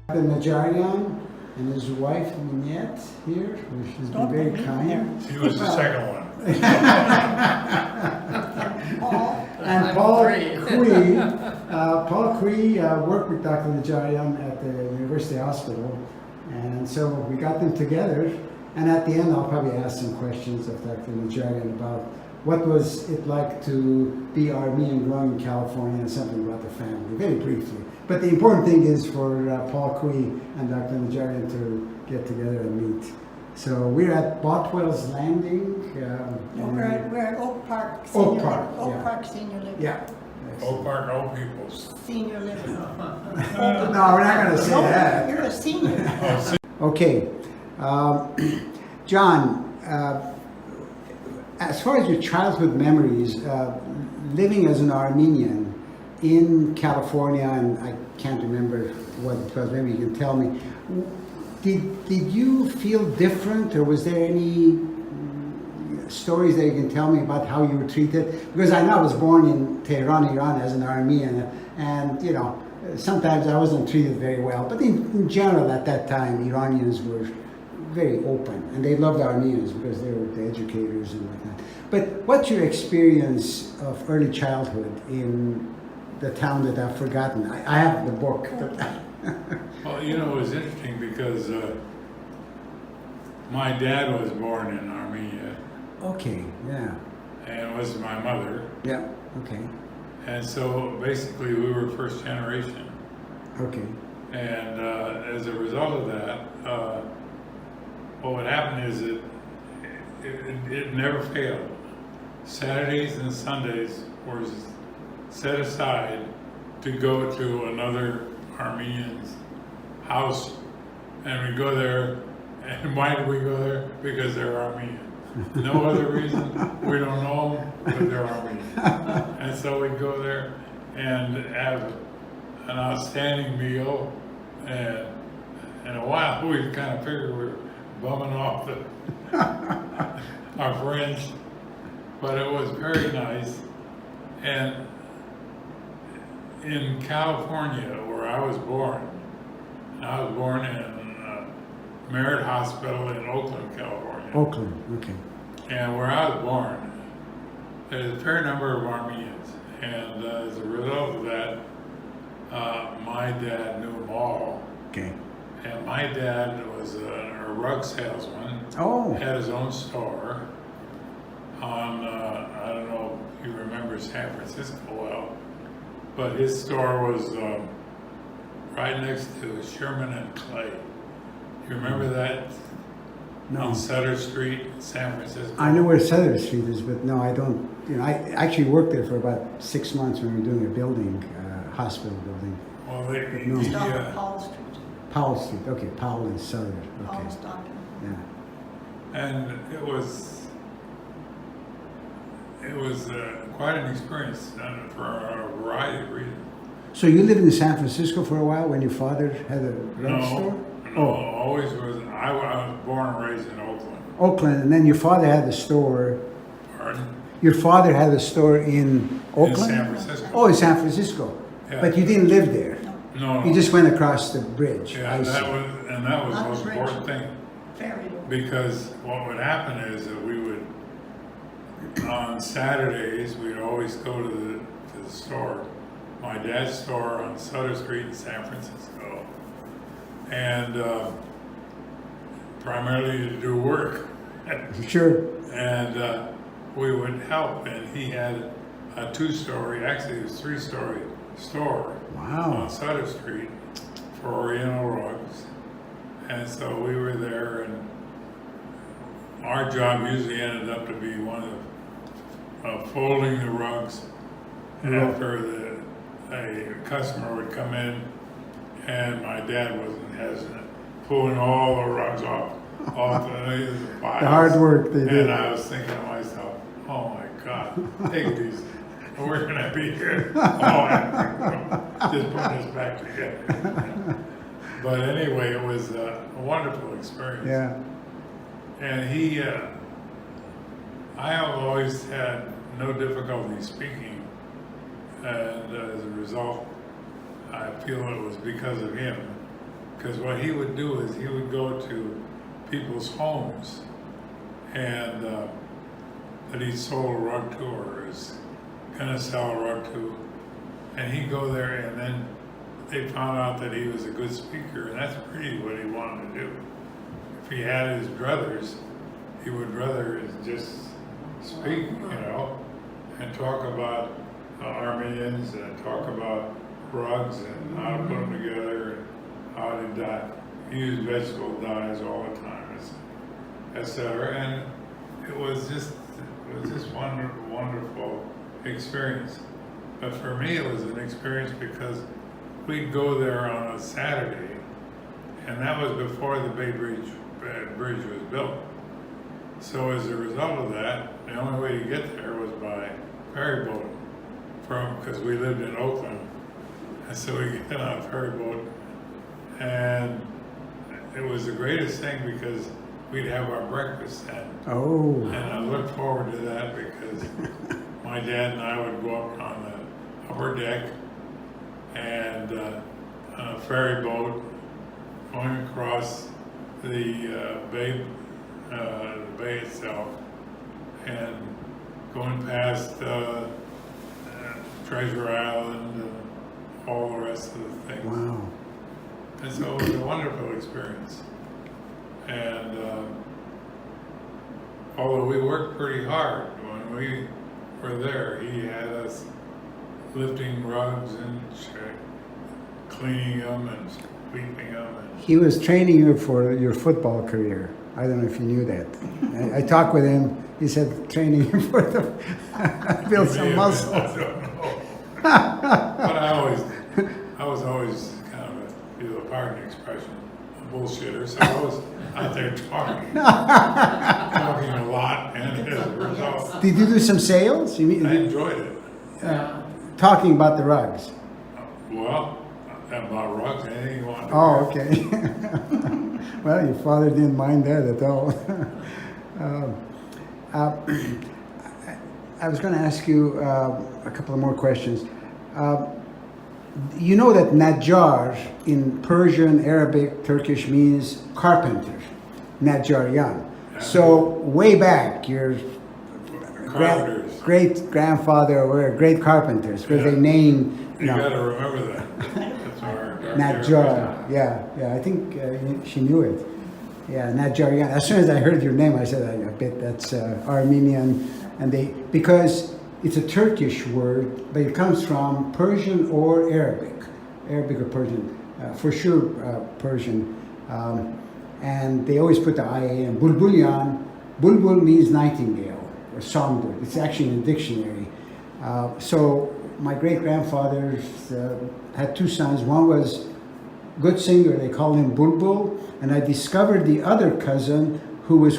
Najarian and his wife Minette here, she's been very kind. She was the second one. And Paul Kui. Paul Kui worked with Dr. Najarian at the University Hospital, and so we got them together. And at the end, I'll probably ask some questions of Dr. Najarian about what was it like to be Armenian growing in California and something about the family, very briefly. But the important thing is for Paul Kui and Dr. Najarian to get together and meet. So we're at Botwell's Landing. We're at Oak Park. Oak Park, Oak Park Senior Living. Yeah. Oak Park, Old People's. Senior Living. No, we're not going to say that. You're a senior. Okay. John, as far as your childhood memories, living as an Armenian in California, and I can't remember what it was, maybe you can tell me, did you feel different, or was there any stories that you can tell me about how you were treated? Because I know I was born in Tehran, Iran as an Armenian, and you know, sometimes I wasn't treated very well, but in general at that time, Iranians were very open, and they loved Armenians because they were the educators and whatnot. But what's your experience of early childhood in the town that I've forgotten? I have the book. Well, you know, it was interesting because my dad was born in Armenia. Okay, yeah. And was my mother. Yeah, okay. And so basically we were first generation. Okay. And as a result of that, what would happen is it never failed. Saturdays and Sundays were set aside to go to another Armenian's house, and we go there. And why do we go there? Because they're Armenian. No other reason. We don't know them, but they're Armenian. And so we go there and have an outstanding meal, and in a while we kind of figured we were bumming off our friends, but it was very nice. And in California, where I was born in Merritt Hospital in Oakland, California. Oakland, okay. And where I was born, there's a fair number of Armenians. And as a result of that, my dad knew them all. Okay. And my dad was a rug salesman. Oh. Had his own store on, I don't know if you remember San Francisco well, but his store was right next to Sherman and Clay. You remember that? No. On Sutter Street, San Francisco. I know where Sutter Street is, but no, I don't. You know, I actually worked there for about 6 months when we were doing a building, hospital building. Well, No. It's off of Powell Street. Powell Street, okay, Powell and Sutter, okay. Powell Stockton. Yeah. and it was quite an experience for a variety of reasons. So you lived in San Francisco for a while when your father had a rug store? No, always was. I was born and raised in Oakland. Oakland, and then your father had a store. Pardon? Your father had a store in Oakland? In San Francisco. Oh, in San Francisco. Yeah. But you didn't live there. No. You just went across the bridge. Yeah, I see. that was the Not most the bridge. important thing. Ferry. Because what would happen is that we would, on Saturdays, we'd always go to the store, my dad's store on Sutter Street in San Francisco, and primarily to do work. Sure. And we would help, and he had a two-story, actually it was three-story store Wow. on Sutter Street for Oriental rugs. And so we were there, and our job usually ended up to be one of folding the rugs after a customer would come in, and my dad wasn't hesitant, pulling all the rugs off the piles. The hard work they did. And I was thinking to myself, oh my God, take these. We're gonna be here all afternoon, just putting this back together. But anyway, it was a wonderful experience. Yeah. And I have always had no difficulty speaking, and as a result, I feel it was because of him Because what he would do is he would go to people's homes and that he sold a rug to or is gonna sell a rug to, and he'd go there and then they found out that he was a good speaker, and that's really what he wanted to do. If he had his druthers, he would rather just speak, and talk about Armenians and talk about rugs and how to put them together and how to dye. He used vegetable dyes all the time, etc. And it was just wonderful experience. But for me, it was an experience because we'd go there on a Saturday, and that was before the Bay Bridge was built. So as a result of that, the only way to get there was by ferry boat, because we lived in Oakland, and so we get on a ferry boat, and it was the greatest thing because we'd have our breakfast then. Oh. And I looked forward to that because my dad and I would go up on the upper deck and on a ferry boat going across the bay itself and going past Treasure Island and all the rest of the things. Wow. And so it was a wonderful experience. And although we worked pretty hard when we were there, he had us lifting rugs and cleaning them and sweeping them. He was training you for your football career. I don't know if you knew that. I talked with him. He said training you for the build some muscle. I don't know. But I was always kind of pardon the expression, a bullshitter. So I was out there talking a lot, and as a result, Did you do some sales? You mean I enjoyed it. talking about the rugs? Well, about rugs, anything you want to Oh, hear. okay. Well, your father didn't mind that at all. I was going to ask you a couple of more questions. You know that Najjar in Persian, Arabic, Turkish means carpenter, Najarian. So way back, your Carpenters. great grandfather were great carpenters because they named You got to remember that. That's our Najjar. Yeah. I think she knew it. Yeah, Najarian. As soon as I heard your name, I said, I bet that's Armenian, and because it's a Turkish word, but it comes from Persian or Arabic or Persian, for sure Persian. And they always put the IA in. Bulbulyan. Bulbul means nightingale or songbird. It's actually in the dictionary. So my great-grandfather had two sons. One was good singer. They called him Bulbul. And I discovered the other cousin who was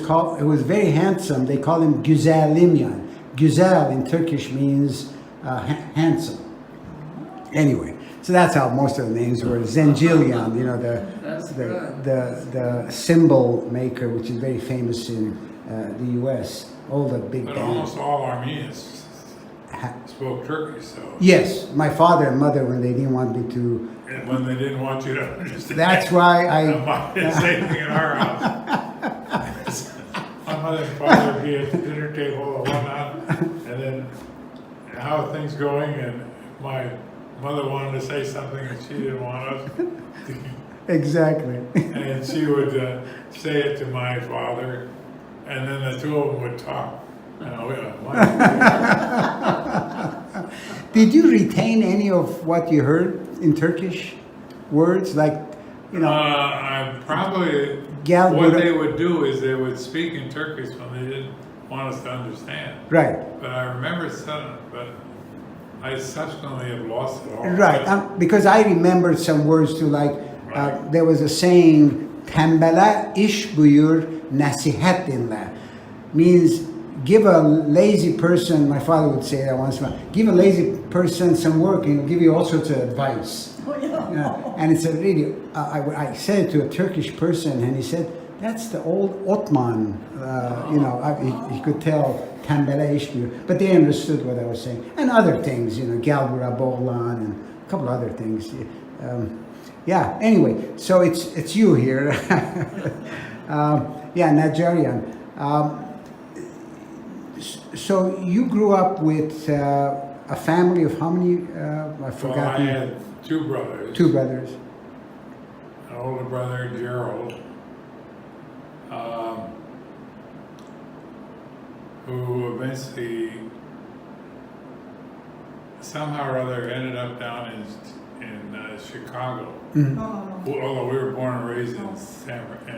very handsome. They called him Güzelimyan. Güzel in Turkish means handsome. Anyway, so that's how most of the names were. Zencilyan, the cymbal maker, which is very famous in the U.S. All the big But bands. almost all Armenians spoke Turkish, so. Yes, my father and mother, when they didn't want me to. And when they didn't want you to understand. That's why It's the same thing in our house. My mother and father would be at the dinner table and whatnot, and then how are things going? And my mother wanted to say something and she didn't want us to. Exactly. And she would say it to my father, and then the two of them would talk. Did you retain any of what you heard in Turkish words? Like, I probably, Gel what Burak- they would do is they would speak in Turkish when they didn't want us to understand. Right. But I remember some, but I subsequently have lost it all. Right. Because I remembered some words too, like there was a saying, tembele iş buyur, nasihat dinle. Means give a lazy person, my father would say that once in a while, give a lazy person some work and he'll give you all sorts of advice. Oh, yeah. And it's a really, I said it to a Turkish person and he said, that's the old Ottoman, he could tell tembele iş buyur, but they understood what I was saying. And other things, Gel Burak and a couple other things. Yeah. Anyway, so it's you here. Yeah, Najarian. So you grew up with a family of how many? I've Well, I forgotten. had two brothers. Two brothers. An older brother, Gerald, who eventually, somehow or other, ended up down in Chicago. Mhm. Oh, Although we were born and raised in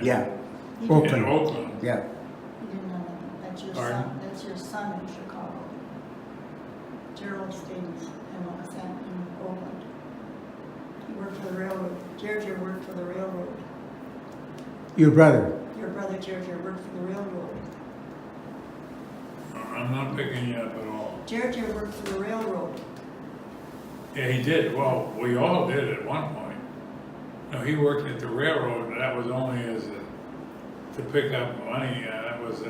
Yeah. you in Oakland. Oakland. Yeah. didn't know that. That's your Pardon? son. That's your son in Chicago. Gerald stayed in Oakland. He worked for the railroad. Georgia worked for the railroad. Your brother. Your brother Georgia worked for the railroad. I'm not picking you up at all. Georgia worked for the railroad. Yeah, he did. Well, we all did at one point. No, he worked at the railroad, but that was only to pick up money. That was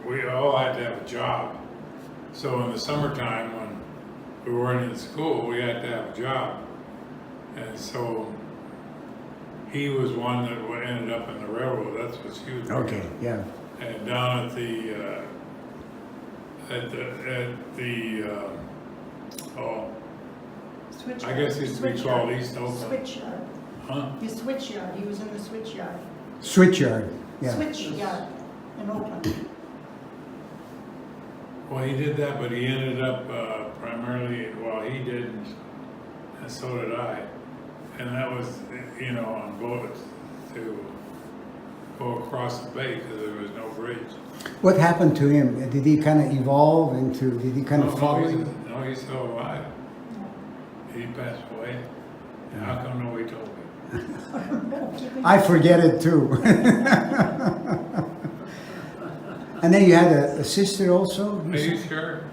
we all had to have a job. So in the summertime, when we weren't in school, we had to have a job, and so he was one that ended up in the railroad. That's what she was working. Okay. Yeah. And down at Switchyard. I guess it's we called East Oakland. Switchyard. Huh? The switchyard. He was in the switchyard. Switchyard. Yeah. Switchyard in Oakland. Well, he did that, but he ended up primarily, well, he didn't, and so did I. And that was, on boats to go across the bay because there was no bridge. What happened to him? Did he kind of evolve into? Did he kind of follow you? No, he's still alive. He passed away. And how come nobody told me? I forget it too. And then you had a sister also? Are you sure?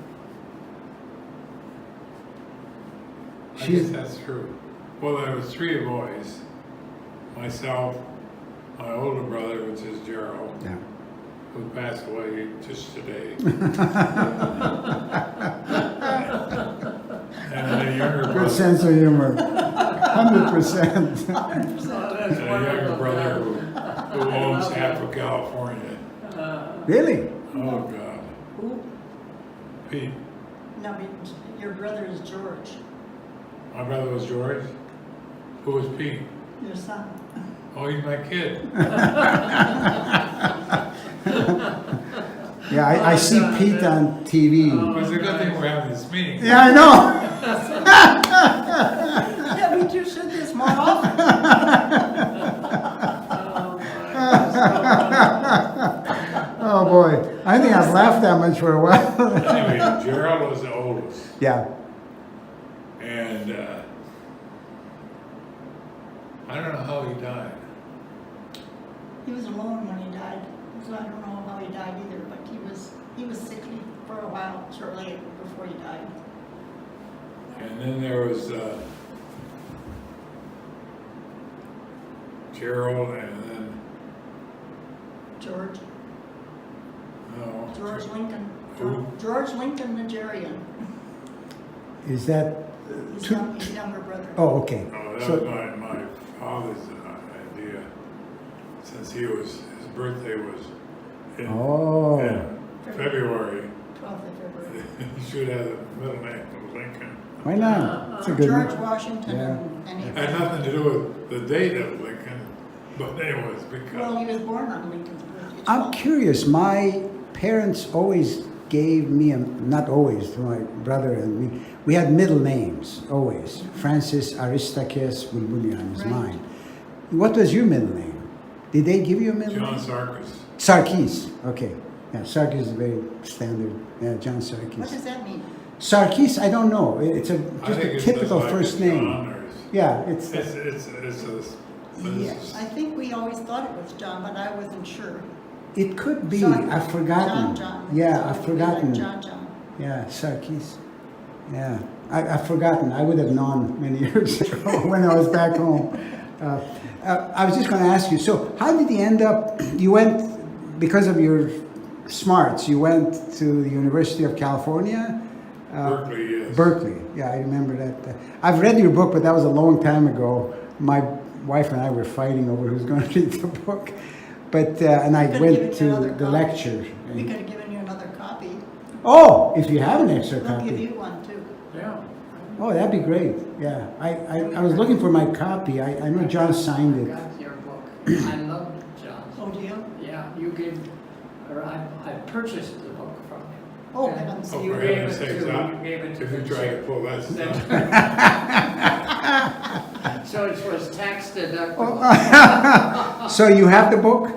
I She- guess that's true. Well, there was three boys. Myself, my older brother, which is Gerald, Yeah. who passed away just today. And a younger Good brother, sense of humor. 100%. and a younger brother who owns half of California. Really? Oh, God. Who? Pete. No, your brother is George, My brother was George. Who was Pete? your son. Oh, he's my kid. Yeah, I see Pete on TV. But it's a good thing we're having this meeting. Yeah, I know. Yeah, we do should this more often. Oh boy, I think I've laughed that much for a while. Anyway, Gerald was the oldest. Yeah. And I don't know how he died. He was alone when he died, so I don't know how he died either, but he was sickly for a while, shortly before he died. And then there was Gerald, and then George Lincoln. Who? George Lincoln Najarian. Is that His younger brother. Oh, okay. Oh, that So, was my father's idea. Since his birthday was in February, 12th of February. he should have the middle name of Lincoln. why not? It's a good George one. Washington Yeah. and he Had nothing to do with the date of Lincoln, but anyways, because well, he was born on Lincoln's birthday. I'm curious. My parents always gave me, not always, to my brother and me, we had middle names, always. Francis Aristakis Bulbulian is Right. mine. What was your middle name? Did they give you a middle John name? Sarkis. Sarkis. Okay. Yeah, Sarkis is very standard. Yeah, John Sarkis. What does that mean? Sarkis, I don't know. It's I just think a it's typical like first it's name. John or Yeah, it's Yes, I think we always thought it was John, but I wasn't sure. it could be. John. I've forgotten. John. Yeah, John. I've forgotten. John. Yeah, Sarkis. Yeah, I've forgotten. I would have known many years ago when I was back home. I was just going to ask you, so how did you end up, you went, because of your smarts, you went to the University of California? Berkeley, yes. Berkeley, yeah, I remember that. I've read your book, but that was a long time ago. My wife and I were fighting over who's going to read the book. But, and I Could've went given you to another the copy. lecture. We could have given you another copy. Oh, if you have an extra We'll give copy. you one too. Yeah. Oh, that'd be great. Yeah, I was looking for my copy. I know John signed I it. got your book. I love John's. Oh, do you? Yeah, you gave, or I purchased the book from you. Oh, And heavens. Oh, you for gave heaven's it sakes, to- John, you gave it to if you the try to church. pull that stuff. So it was tax deductible. So you have the book?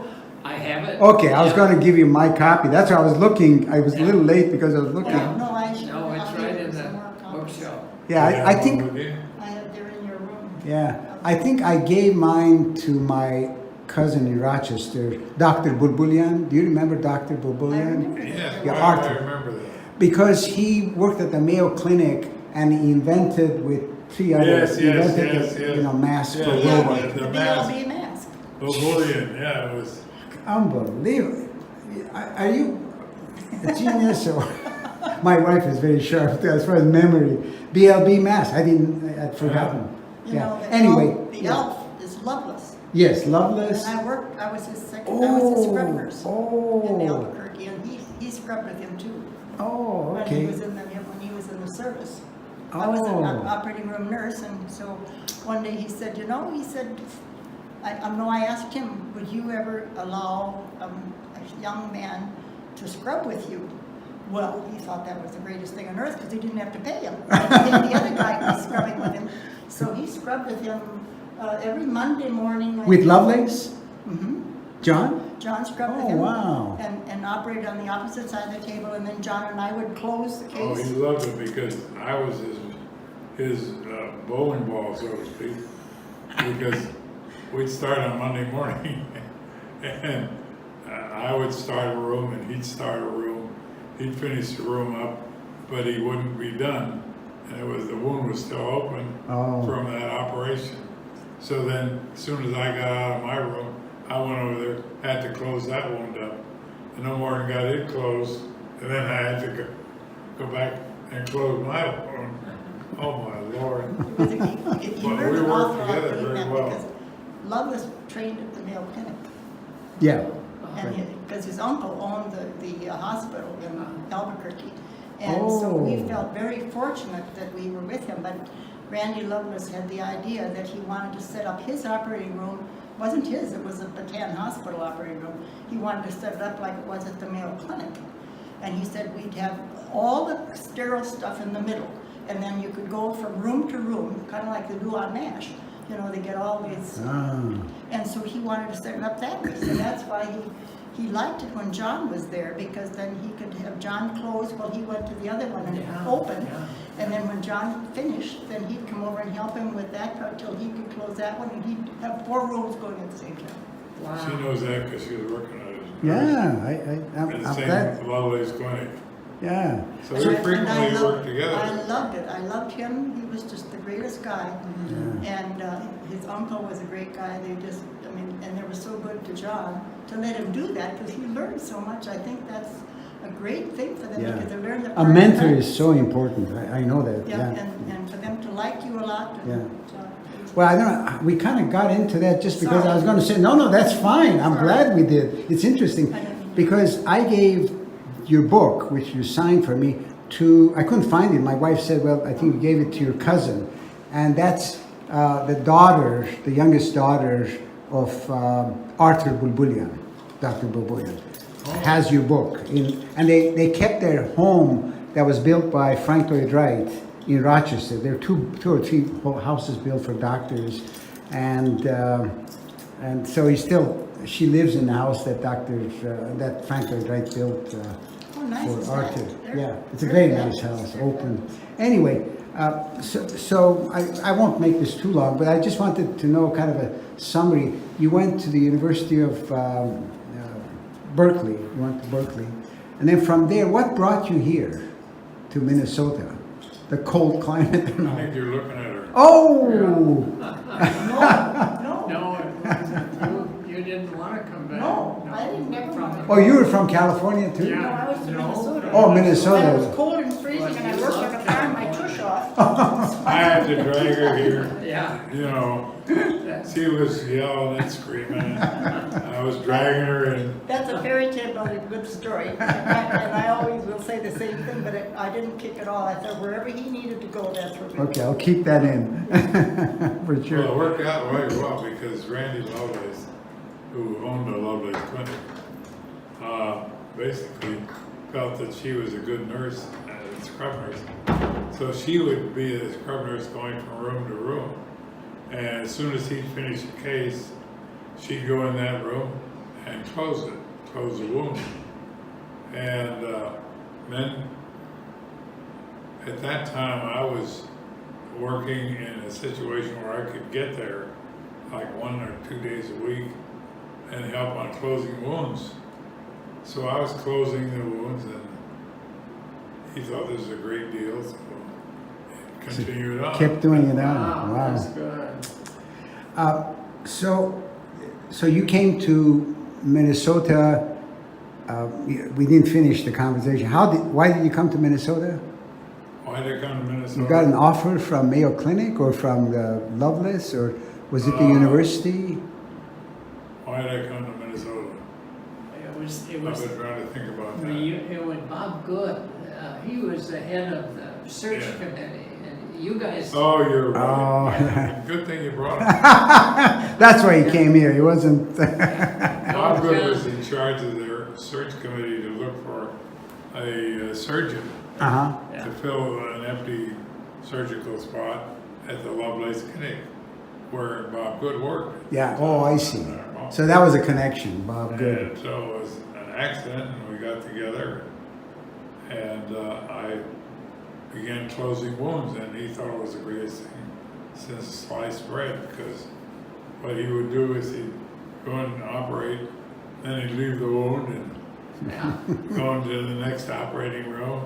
I have it. Okay, I was Yeah. going to give you my copy. That's why I was looking. I was a little late because I was looking. Oh, no, I should. No, it's I'll right give you in some the more copies. bookshelf. Yeah, I think. With you? I have, they're in your room. Yeah, I think I gave mine to my cousin in Rochester, Dr. Bulbulian. Do you remember Dr. I Bulbulian? remember Yes, that. Yeah, I Arthur. remember that. Because he worked at the Mayo Clinic and he invented with three others, he Yes, invented yes, the, yes. you know, mask Yeah, for yeah, robots. the The mask. BLB mask. Oh, bullion, yeah, it was. Unbelievable. Are you a genius or? My wife is very sharp as far as memory. BLB mask, I'd forgotten. You Yeah. know, the Anyway, elf, the yeah. elf is Loveless. Yes, Loveless. And I was his second, I was his scrub nurse in Oh, Albuquerque, and he scrubbed with him too. oh, When he okay. was in the service. I was an Oh. operating room nurse, and so one day he said, I asked him, would you ever allow a young man to scrub with you? Well, he thought that was the greatest thing on earth because he didn't have to pay him. And the other guy was scrubbing with him. So he scrubbed with him every Monday morning. With Lovelace? Hmm. John? John scrubbed with Oh, him. wow. And operated on the opposite side of the table, and then John and I would close the Oh, case. he loved it because I was his bowling ball, so to speak. Because we'd start on Monday morning, and I would start a room, and he'd start a room. He'd finish the room up, but he wouldn't be done, and the wound was still open Oh. from that operation. So then, as soon as I got out of my room, I went over there, had to close that wound up, and no more than got it closed, and then I had to go back and close my wound. Oh my Lord! He But we learned an worked awful lot together doing very that well. because Loveless trained at the Mayo Clinic. Yeah. And because his uncle owned the hospital in Albuquerque. And so we Oh. felt very fortunate that we were with him. But Randy Lovelace had the idea that he wanted to set up his operating room. It wasn't his, it was a Bataan Hospital operating room. He wanted to set it up like it was at the Mayo Clinic. And he said we'd have all the sterile stuff in the middle. And then you could go from room to room, kind of like they do on MASH. You know, they get all these Ah. and so he wanted to set it up that way. So that's why he liked it when John was there, because then he could have John close while he went to the other one and Yeah, open. yeah. And then when John finished, then he'd come over and help him with that until he could close that one, and he'd have 4 rooms going at the same time. Wow. She knows that because she was working on it. Yeah, And I'm the same glad. with Lovelace Clinic. Yeah. So And they I- and I frequently loved- worked I together. loved it. I loved him. He was just the greatest guy. Yeah. And his uncle was a great guy. And they were so good to John to let him do that because he learned so much. I think that's a great thing for them Yeah. because they learn the A part of mentor life. is so important. I know that. Yeah, Yeah. and for them to like you a lot. And, Yeah. uh, Well, I don't know. We kind of got into that just because I was Sorry. going to say, no, that's fine. I'm Sorry. glad we did. It's interesting I didn't mean to. because I gave your book, which you signed for me, I couldn't find it. My wife said, well, I think you gave it to your cousin. And that's the daughter, the youngest daughter of Arthur Bulbulian, Dr. Bulbulian, has your book. And they kept their home that was built by Frank Lloyd Wright in Rochester. There are two or three houses built for doctors. And so she lives in the house that that Frank Lloyd Wright built Oh, nice. is for that? Arthur. They're- Yeah, it's a they're very good. nice house, They're open. good. Anyway, so I won't make this too long, but I just wanted to know kind of a summary. You went to the University of Berkeley. You went to Berkeley. And then from there, what brought you here to Minnesota? The cold climate and I all. think you're looking at her. Oh! No, No, it wasn't. You didn't want to come back. No, I didn't never want to. Oh, you were from California too? No, I was from No. Minnesota. Oh, And it Minnesota. was cold and freezing, and I worked like a farm my tush off. I had to drag her here, Yeah. you know. She was yelling and screaming. I was dragging her in. That's a fairy tale, but a good story. And I always will say the same thing, but I didn't kick it all. I said wherever he needed to go, that's where we went. Okay, I'll keep that in, for Well, it sure. worked out very well because Randy Lovelace, who owned the Lovelace Clinic, basically felt that she was a good nurse, a scrub nurse. So she would be a scrub nurse going from room to room. And as soon as he'd finish the case, she'd go in that room and close the wound. And then at that time, I was working in a situation where I could get there like 1 or 2 days a week and help on closing wounds. So I was closing the wounds, and he thought this was a great deal, so continued on. Kept doing it Wow, on, that's wow. good. So you came to Minnesota, we didn't finish the conversation. Why did you come to Minnesota? Why did I come to Minnesota? You got an offer from Mayo Clinic or from the Lovelace, or was it the university? Why did I come to Minnesota? It I've was, been trying to think about that. it was Bob Good. He was the head of the search Yeah. committee, and you guys. Oh, you're Oh. right. Yeah. Good thing you brought him. That's why he came here. He wasn't. Bob Good was in charge of their search committee to look for a surgeon Uh-huh. Yeah. to fill an empty surgical spot at the Lovelace Clinic where Bob Good worked. Yeah. Oh, I see. So that was a connection, Bob Good. And so it was an accident, and we got together, and I began closing wounds, and he thought it was the greatest thing since sliced bread, because what he would do is he'd go in and operate, then he'd leave the wound and Yeah. go into the next operating room.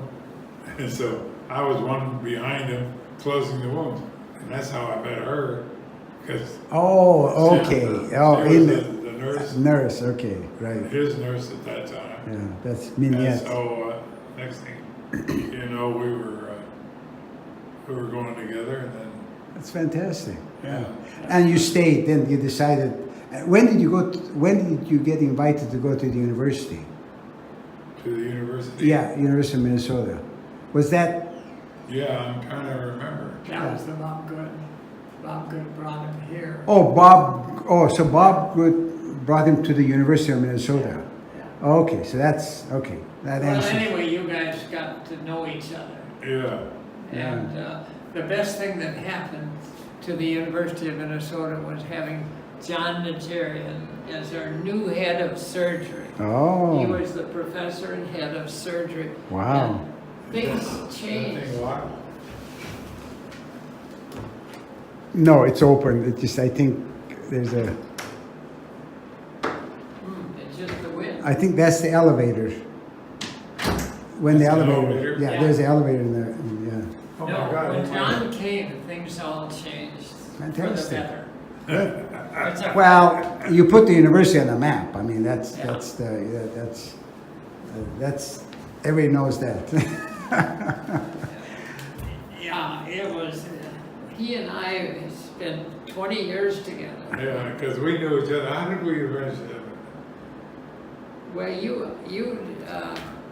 And so I was one behind him closing the wounds, and that's how I met her, because Oh, okay. Oh, she in was the the nurse, nurse. Okay, right. his nurse at that time. Yeah, that's And Mignette. so next thing you know, we were going together, and then That's fantastic. Yeah. Yeah. And you stayed. Then you decided. When did you go? When did you get invited to go to the university? to the university. Yeah, University of Minnesota. Was that? Yeah, I'm trying to remember. That was the Bob Good. Bob Good brought him here. Oh, Bob. Oh, so Bob Good brought him to the University of Minnesota. Yeah. Okay, so that's okay. That Well, answers. anyway, you guys got to know each other. Yeah. And the best thing that happened to the University of Minnesota was having JohnNajarian as our new head of surgery. Oh. He was the professor and head of surgery. Wow. And things changed. Anything locked? No, it's open. It just. I think there's a. It's just the wind. I think that's the elevator. When the That's the elevator. elevator? Yeah, Yeah. there's the elevator in there. Yeah. Oh No, my God! when it's John came, things all changed Fantastic. for the better. Good. It's a- Well, you put the university on the map. I mean, that's Yeah. that's everybody knows that. Yeah, it was, he and I spent 20 years together. Yeah, because we knew each other. How did we eventually? Well, you,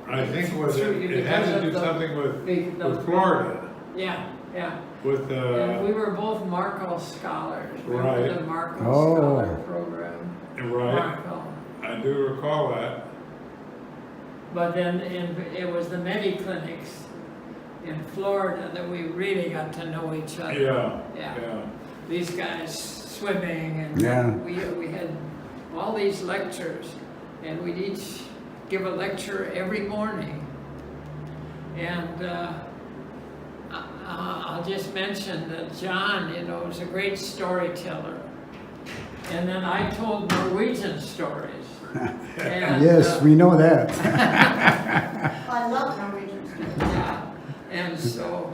I think it had to do something with the Florida, yeah, yeah. with And we were both Marco scholars. We were in Right. the Marco Oh. Scholar Program. right. Marco. I do recall that. But then it was the Medi clinics in Florida that we really got to know each other. Yeah. Yeah. Yeah. These guys swimming and Yeah. we had all these lectures and we'd each give a lecture every morning. And I'll just mention that John, was a great storyteller. And then I told Norwegian stories. And, Yes, we know that. I love Norwegian students. yeah. And so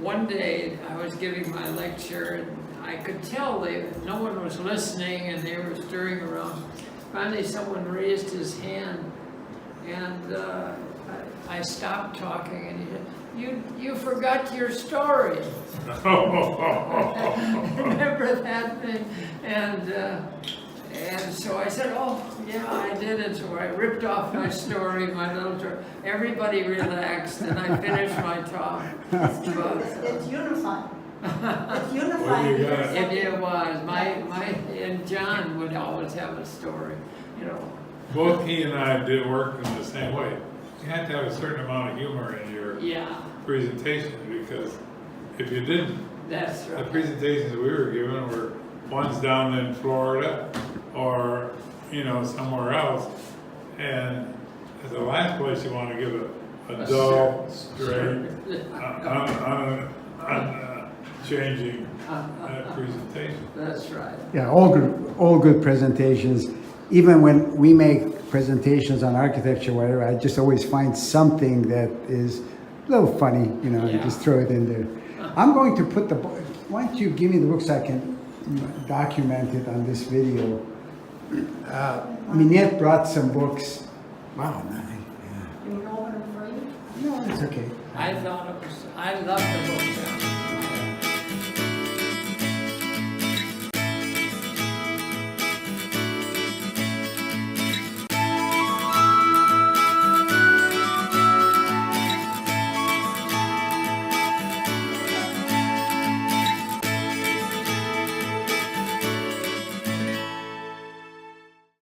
one day I was giving my lecture and I could tell no one was listening and they were stirring around. Finally someone raised his hand and I stopped talking and he said, you forgot your story. Remember that thing? And so I said, oh, yeah, I did it. So I ripped off my story, my little story. Everybody relaxed, and I finished my talk. It's true, it's unifying. It's unifying. Well, you got it. It was. And John would always have a story, you know. Both he and I did work in the same way. You had to have a certain amount of humor in your Yeah, presentation, because if you didn't, that's the right. presentations we were given were ones down in Florida or, you know, somewhere else. And at the last place, you want to give a dull, straight, changing presentation. That's right. Yeah, all good presentations. Even when we make presentations on architecture, whatever, I just always find something that is a little funny, you know, and Yeah. just throw it in there. I'm going to put why don't you give me the book so I can document it on this video. Minette brought some books. Wow, nice. You want to open them for you? No, it's okay. I love the book.